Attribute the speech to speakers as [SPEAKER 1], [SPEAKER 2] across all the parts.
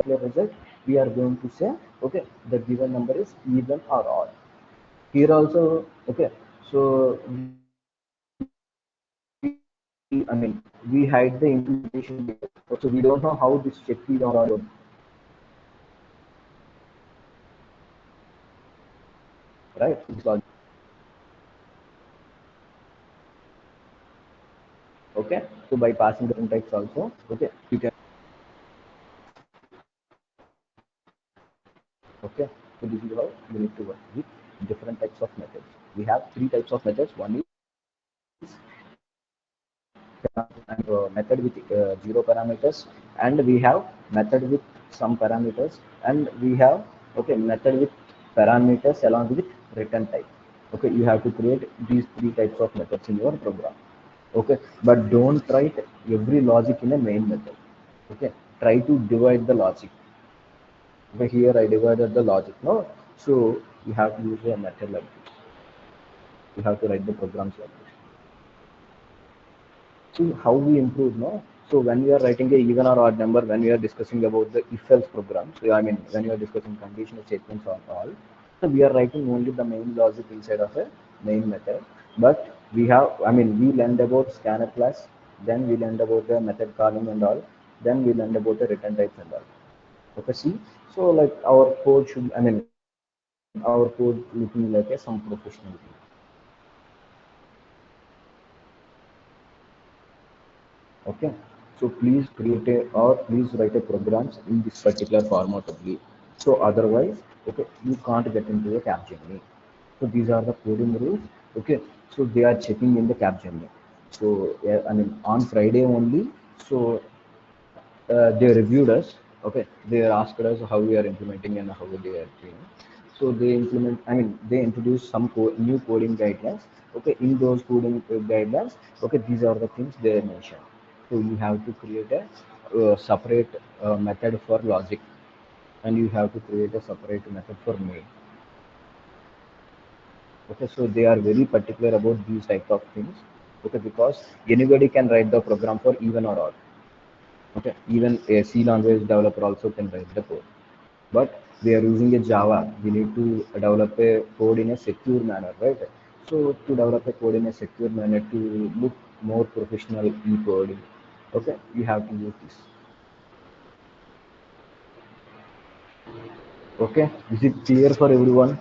[SPEAKER 1] particular result, we are going to say, okay, the given number is even or odd. Here also, okay, so we we hide the implementation details. So we don't know how this check even or odd, right? Okay, so by passing the different types also, okay, you can, okay, so this is how you need to work with different types of methods. We have three types of methods. One is method with zero parameters, and we have method with some parameters, and we have, okay, method with parameters along with return type. Okay, you have to create these three types of methods in your program. Okay, but don't write every logic in a main method. Okay, try to divide the logic. Okay, here I divided the logic, no, so you have to use a method like this. You have to write the programs like this. See how we improve, no? So when we are writing a even or odd number, when we are discussing about the if-else programs, so when you are discussing conditional statements or all, so we are writing only the main logic inside of a main method. But we have, we learned about scanner class, then we learned about the method calling and all, then we learned about the return types and all. Okay, see, so like our code should, our code looking like a some professionalism. Okay, so please create a or please write a programs in this particular format only. So otherwise, okay, you can't get into a Capgemini. So these are the coding rules. Okay, so they are checking in the Capgemini. So yeah, on Friday only. So they reviewed us. Okay, they asked us how we are implementing and how they are doing. So they implement. They introduce some new coding guidelines. Okay, in those coding guidelines, okay, these are the things they mentioned. So you have to create a separate method for logic, and you have to create a separate method for main. Okay, so they are very particular about these type of things. Okay, because anybody can write the program for even or odd. Okay, even a C language developer also can write the code. But we are using a Java. We need to develop a code in a secure manner, right? So to develop a code in a secure manner to look more professional in coding, okay, you have to use this. Okay, is it clear for everyone?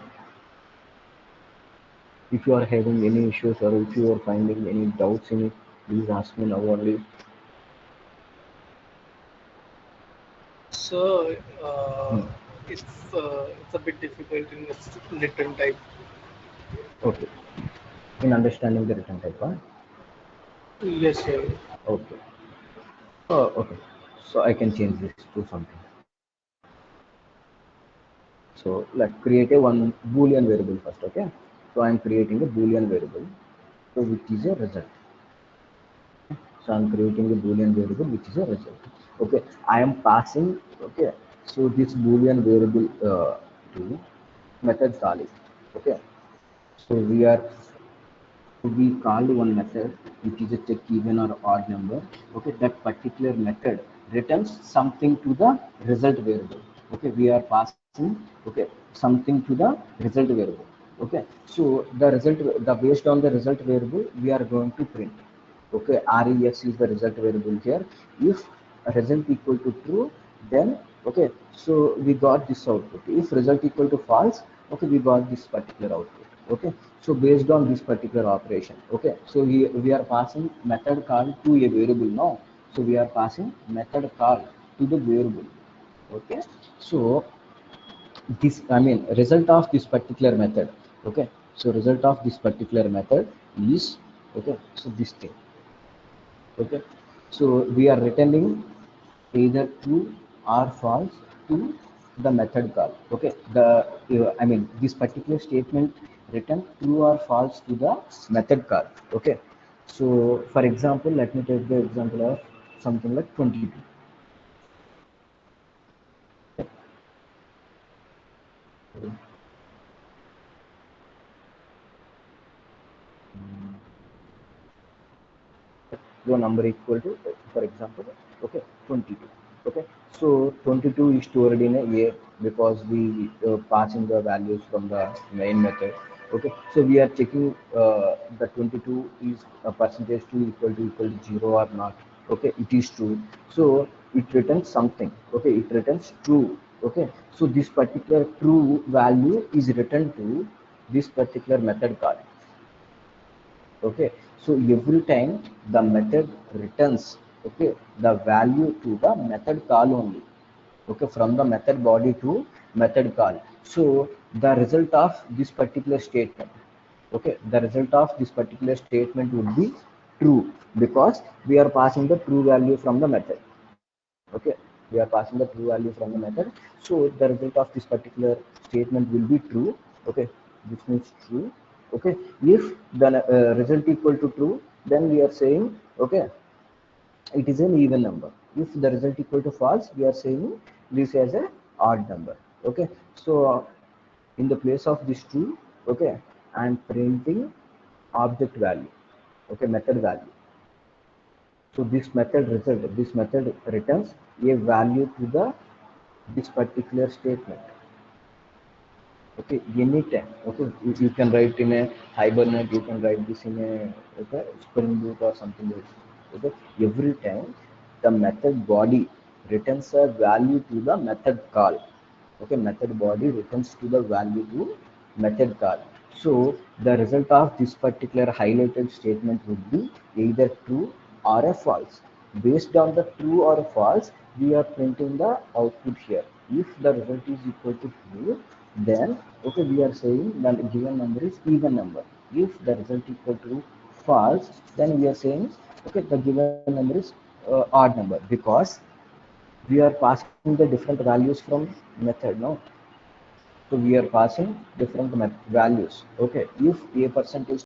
[SPEAKER 1] If you are having any issues or if you are finding any doubts in it, please ask me now only.
[SPEAKER 2] So
[SPEAKER 1] Hmm.
[SPEAKER 2] it's a bit difficult in its written type.
[SPEAKER 1] Okay, in understanding the written type, huh?
[SPEAKER 2] Yes, yeah.
[SPEAKER 1] Okay. Oh, okay. So I can change this to something. So let's create a one boolean variable first, okay? So I'm creating a boolean variable, so which is a result. So I'm creating a boolean variable which is a result. Okay, I am passing, okay. So this boolean variable to method calling. Okay, so we called one method which is a check even or odd number. Okay, that particular method returns something to the result variable. Okay, we are passing, okay, something to the result variable. Okay, so the based on the result variable we are going to print. Okay, res is the result variable here. If result equal to true, then okay, so we got this output. If result equal to false, okay, we got this particular output. Okay, so based on this particular operation, okay, so we are passing method call to a variable now. So we are passing method call to the variable. Okay, so this, result of this particular method. Okay, so result of this particular method is, okay, so this thing. Okay, so we are returning either true or false to the method call. Okay, the this particular statement return true or false to the method call. Okay, so for example, let me take the example of something like 22. Your number equal to, for example, okay, 22. Okay, so 22 is stored in a because we passing the values from the main method. Okay, so we are checking the 22 is a percentage to equal to 0 or not. Okay, it is true, so it returns something. Okay, it returns true. Okay, so this particular true value is returned to this particular method call. Okay, so every time the method returns, okay, the value to the method call only. Okay, from the method body to method call. So the result of this particular statement, okay, the result of this particular statement would be true, because we are passing the true value from the method. Okay, we are passing the true value from the method, so the result of this particular statement will be true. Okay, this means true. Okay, if the result equal to true, then we are saying, okay, it is an even number. If the result equal to false, we are saying this as a odd number. Okay, so in the place of this true, okay, I am printing object value. Okay, method value. So this method result, this method returns a value to the this particular statement. Okay, anytime. Okay, you can write in a Hibernate, you can write this in a, okay, Spring Boot or something like that. Okay, every time the method body returns a value to the method call. Okay, method body returns to the value to method call. So the result of this particular highlighted statement would be either true or a false. Based on the true or false, we are printing the output here. If the result is equal to true, then okay, we are saying the given number is even number. If the result equal to false, then we are saying, okay, the given number is odd number, because we are passing the different values from method, no? So we are passing different values. Okay, if a percentage